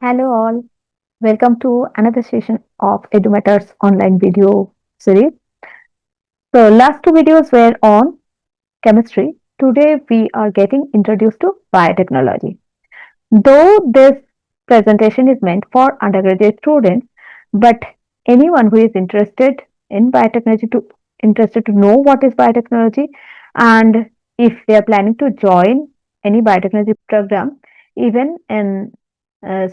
Hello all, welcome to another session of EduMatters online video series. So last two videos were on chemistry. Today we are getting introduced to biotechnology. Though this presentation is meant for undergraduate students, but anyone who is interested to know what is biotechnology and if they are planning to join any biotechnology program, even in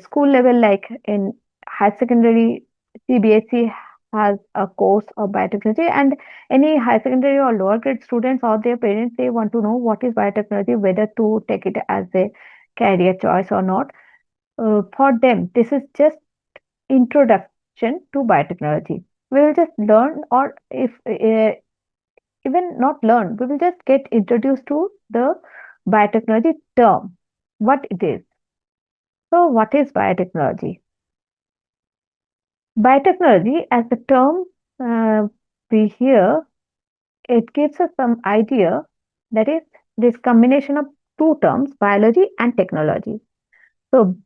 school level like in higher secondary, CBSE has a course of biotechnology, and any higher secondary or lower grade students or their parents, they want to know what is biotechnology, whether to take it as a career choice or not. For them, this is just introduction to biotechnology. We will just learn, or if even not learn, we will just get introduced to the biotechnology term, what it is. So, what is biotechnology? Biotechnology, as the term we hear, it gives us some idea that is this combination of two terms, biology and technology. So,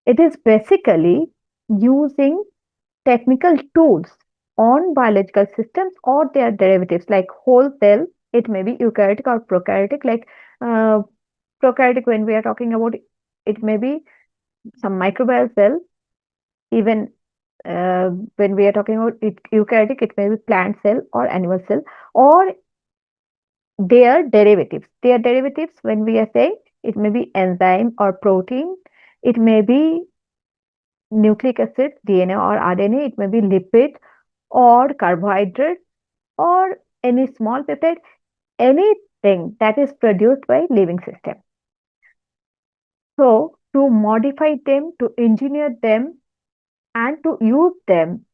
it is basically using technical tools on biological systems or their derivatives like whole cell. It may be eukaryotic or prokaryotic. Like uh, prokaryotic, when we are talking about, it may be some microbial cell. Even when we are talking about eukaryotic, it may be plant cell or animal cell, or their derivatives, when we are saying, it may be enzyme or protein, it may be nucleic acid, DNA or RNA, it may be lipid or carbohydrate or any small peptide, anything that is produced by living system. So to modify them, to engineer them, and to use them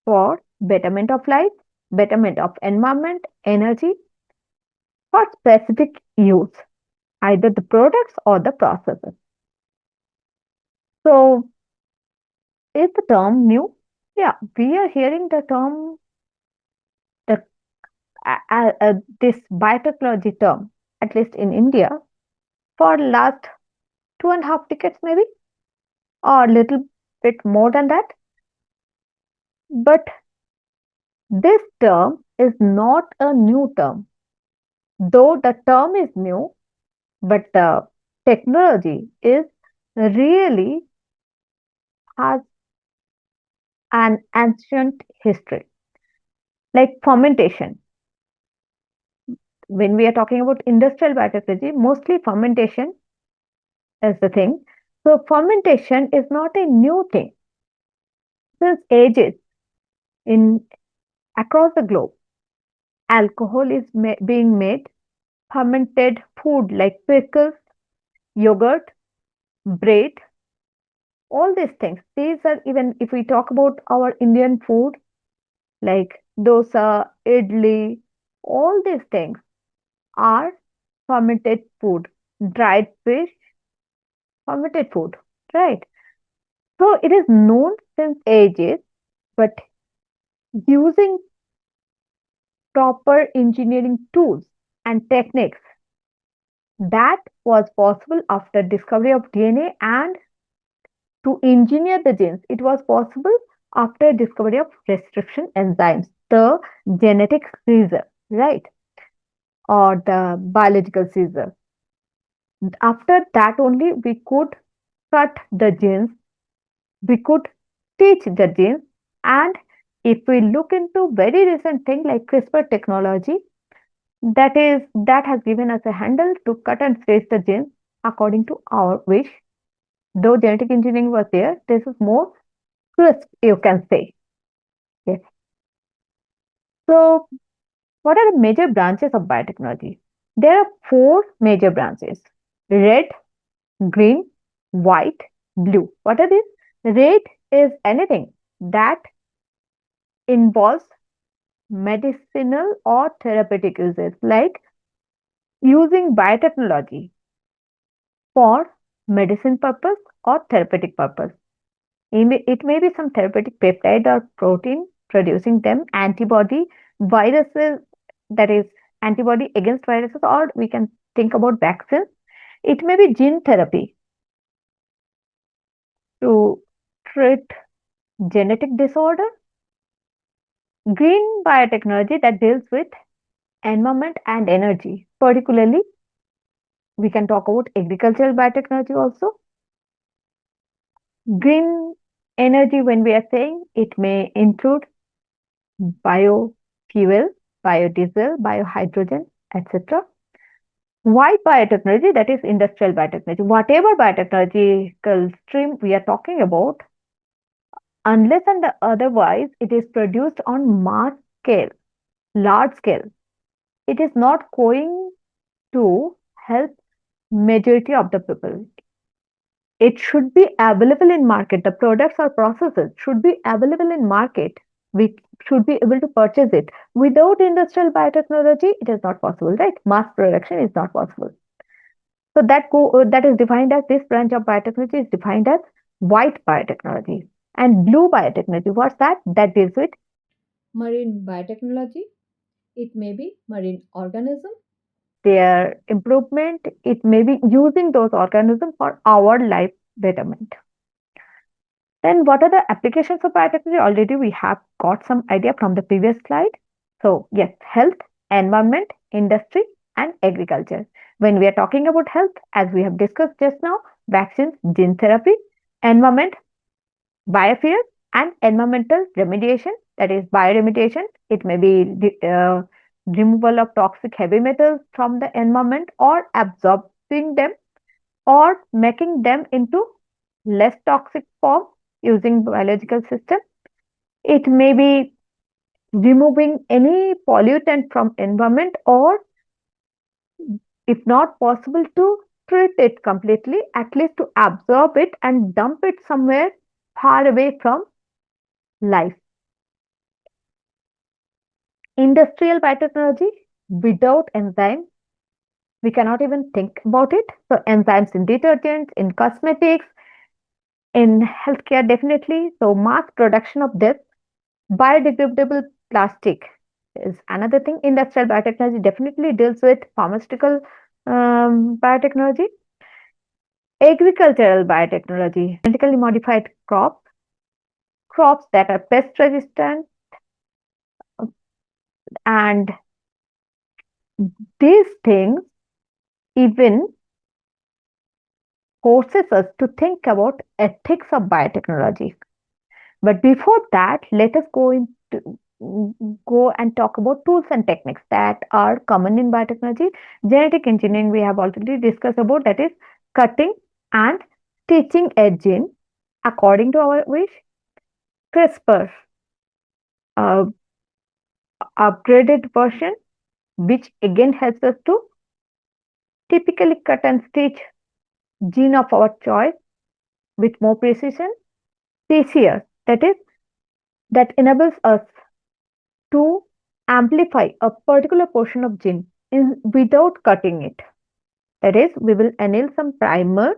for betterment of life, betterment of environment, energy, for specific use, either the products or the processes. So is the term new? Yeah, we are hearing the term, the this biotechnology term, at least in India, for last 2.5 decades maybe, or a little bit more than that. But this term is not a new term, though the term is new, but the technology is really has an ancient history. Like fermentation, when we are talking about industrial biotechnology, mostly fermentation is the thing. So fermentation is not a new thing. Since ages in across the globe, alcohol is being made, fermented food like pickles, yogurt, bread, all these things. These are, even if we talk about our Indian food like dosa, idli, all these things are fermented food, dried fish, fermented food, right? So it is known since ages, but using proper engineering tools and techniques, that was possible after discovery of DNA, and to engineer the genes, it was possible after discovery of restriction enzymes, the genetic scissor, right? Or the biological scissor. After that only we could cut the genes, we could teach the genes, and if we look into very recent thing like CRISPR technology, that has given us a handle to cut and trace the genes according to our wish. Though genetic engineering was there, this is more crisp, you can say. Yes. So, what are the major branches of biotechnology? There are four major branches: red, green, white, blue. What are these? Red is anything that involves medicinal or therapeutic uses, like using biotechnology for medicine purpose or therapeutic purpose. It may be some therapeutic peptide or protein producing them, antibody, viruses, that is, antibody against viruses, or we can think about vaccines. It may be gene therapy, to treat genetic disorder, green biotechnology that deals with environment and energy. Particularly, we can talk about agricultural biotechnology also. Green energy, when we are saying, it may include biofuel, biodiesel, biohydrogen, etc. White biotechnology, that is industrial biotechnology. Whatever biotechnological stream we are talking about, unless and otherwise it is produced on mass scale, large scale, it is not going to help majority of the people. It should be available in market. The products or processes should be available in market. We should be able to purchase it. Without industrial biotechnology, it is not possible, right? Mass production is not possible. So that is defined as, this branch of biotechnology is defined as white biotechnology. And blue biotechnology, what's that? That deals with marine biotechnology. It may be marine organism, their improvement. It may be using those organisms for our life betterment. Then what are the applications of biotechnology? Already we have got some idea from the previous slide. So yes, health, environment, industry, and agriculture. When we are talking about health, as we have discussed just now, vaccines, gene therapy, environment, biofuel, and environmental remediation, that is bioremediation. It may be removal of toxic heavy metals from the environment, or absorbing them, or making them into less toxic form using biological system. It may be removing any pollutant from environment, or if not possible to treat it completely, at least to absorb it and dump it somewhere far away from life. Industrial biotechnology, without enzyme, we cannot even think about it. So enzymes in detergents, in cosmetics, in healthcare, definitely. So mass production of this. Biodegradable plastic is another thing. Industrial biotechnology definitely deals with pharmaceutical biotechnology. Agricultural biotechnology, genetically modified crops that are pest resistant, and these things even forces us to think about ethics of biotechnology. But before that, let us go and talk about tools and techniques that are common in biotechnology. Genetic engineering, we have already discussed about, that is cutting and stitching a gene according to our wish. CRISPR, uh, upgraded version, which again helps us to typically cut and stitch gene of our choice with more precision. PCR, that is, that enables us to amplify a particular portion of gene without cutting it. That is, we will anneal some primer.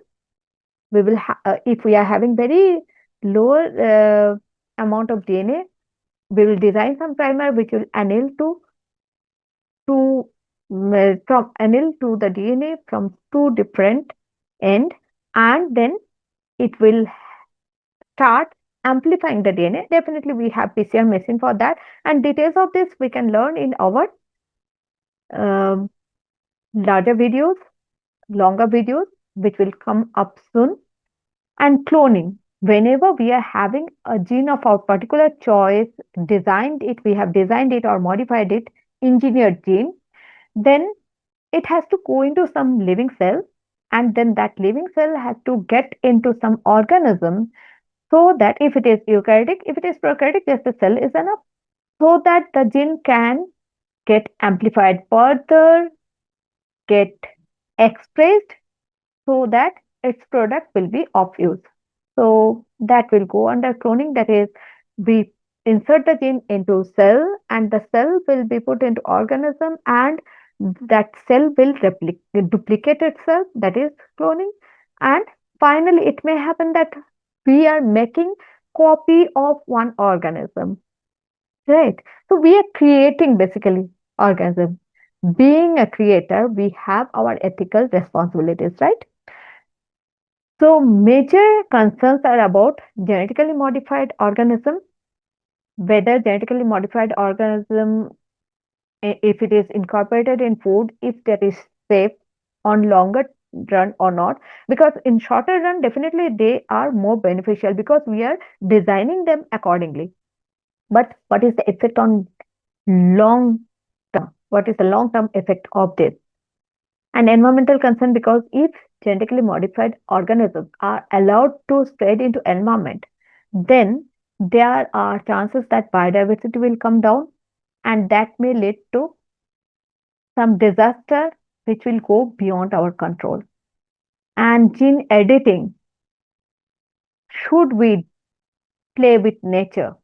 We will, if we are having very lower amount of DNA, we will design some primer which will anneal to from anneal to the DNA from two different end, and then it will start amplifying the DNA. Definitely, we have PCR machine for that, and details of this we can learn in our um, larger videos, longer videos, which will come up soon. And cloning. Whenever we are having a gene of our particular choice, we have designed it or modified it, engineered gene, then it has to go into some living cell, and then that living cell has to get into some organism, so that if it is eukaryotic, if it is prokaryotic, just the cell is enough, so that the gene can get amplified further, get expressed, so that its product will be of use. So that will go under cloning. That is, we insert the gene into cell, and the cell will be put into organism, and that cell will duplicate itself. That is cloning. And finally, it may happen that we are making copy of one organism, right? So we are creating basically organism. Being a creator, we have our ethical responsibilities, right? So, major concerns are about genetically modified organism, whether genetically modified organism, if it is incorporated in food, if that is safe on longer run or not. Because in shorter run, definitely they are more beneficial because we are designing them accordingly. But what is the effect on long term? What is the long term effect of this? And environmental concern, because if genetically modified organisms are allowed to spread into environment, then there are chances that biodiversity will come down, and that may lead to some disaster which will go beyond our control. And gene editing, should we play with nature?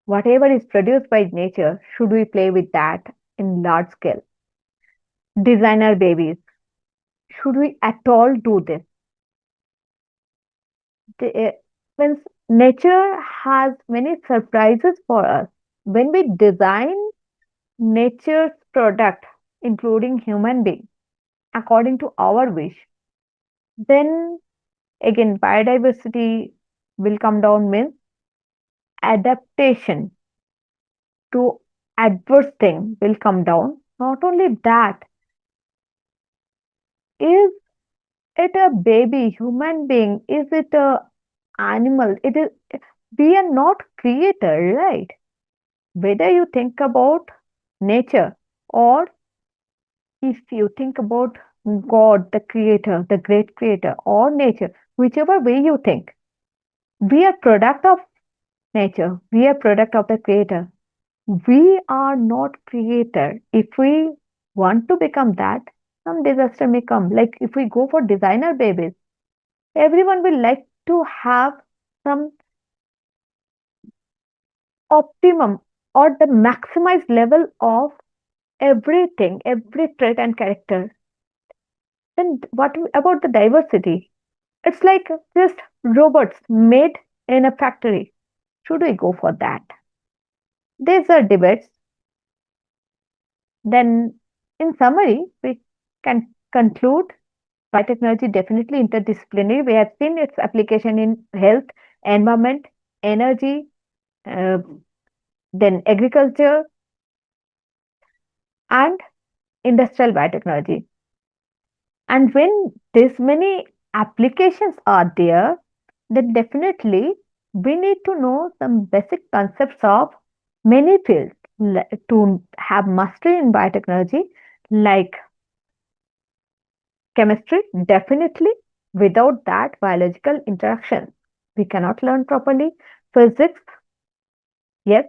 Whatever is produced by nature, should we play with that in large scale? Designer babies, should we at all do this? The, means nature has many surprises for us. When we design nature's product, including human being, according to our wish, then again biodiversity will come down, means adaptation to adverse thing will come down. Not only that, is it a baby, human being? Is it a animal? It is. We are not creator, right? Whether you think about nature or if you think about God, the creator, the great creator, or nature, whichever way you think, we are product of nature. We are product of the creator. We are not creator. If we want to become that, some disaster may come. Like if we go for designer babies, everyone will like to have some optimum or the maximized level of everything, every trait and character. Then what about the diversity? It's like just robots made in a factory. Should we go for that? These are debates. Then, in summary, we can conclude biotechnology definitely interdisciplinary. We have seen its application in health, environment, energy, uh, then agriculture, and industrial biotechnology. And when this many applications are there, then definitely we need to know some basic concepts of many fields to have mastery in biotechnology, like chemistry, definitely. Without that, biological interaction, we cannot learn properly. Physics, yes.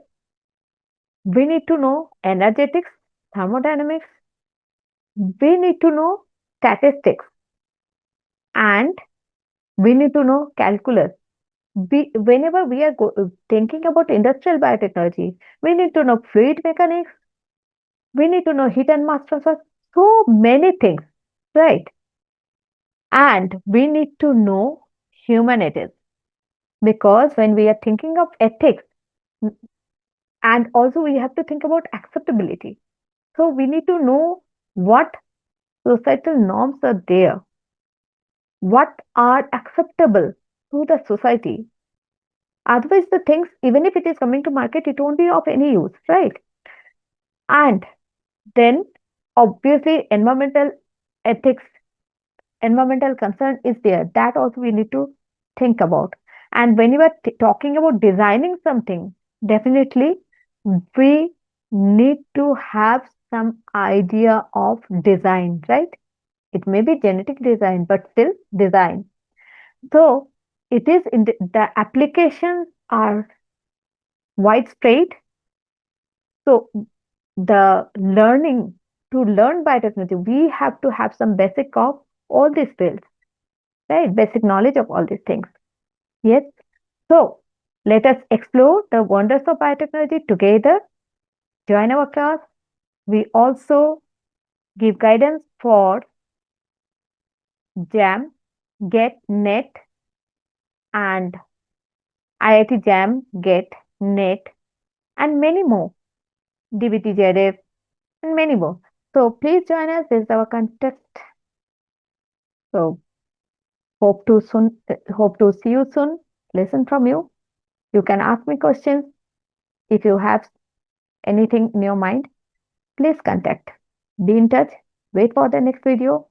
We need to know energetics, thermodynamics. We need to know statistics, and we need to know calculus. Whenever we are thinking about industrial biotechnology, we need to know fluid mechanics, we need to know heat and mass transfer, so many things, right? And we need to know humanities, because when we are thinking of ethics, and also we have to think about acceptability. So we need to know what societal norms are there, what are acceptable to the society. Otherwise, the things, even if it is coming to market, it won't be of any use, right? And then obviously ethics, environmental concern is there. That also we need to think about. And when you are talking about designing something, definitely we need to have some idea of design, right? It may be genetic design, but still design. So it is in the applications are widespread. So the learning to learn biotechnology, we have to have some basic of all these fields, right? Basic knowledge of all these things. Yes. So let us explore the wonders of biotechnology together. Join our class. We also give guidance for JAM, GET, NET, and IIT JAM, GET, NET, and many more. DBT, JRF, and many more. So please join us. This is our contact. So Hope to see you soon. Listen from you. You can ask me questions if you have anything in your mind. Please contact. Be in touch. Wait for the next video.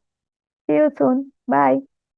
See you soon. Bye.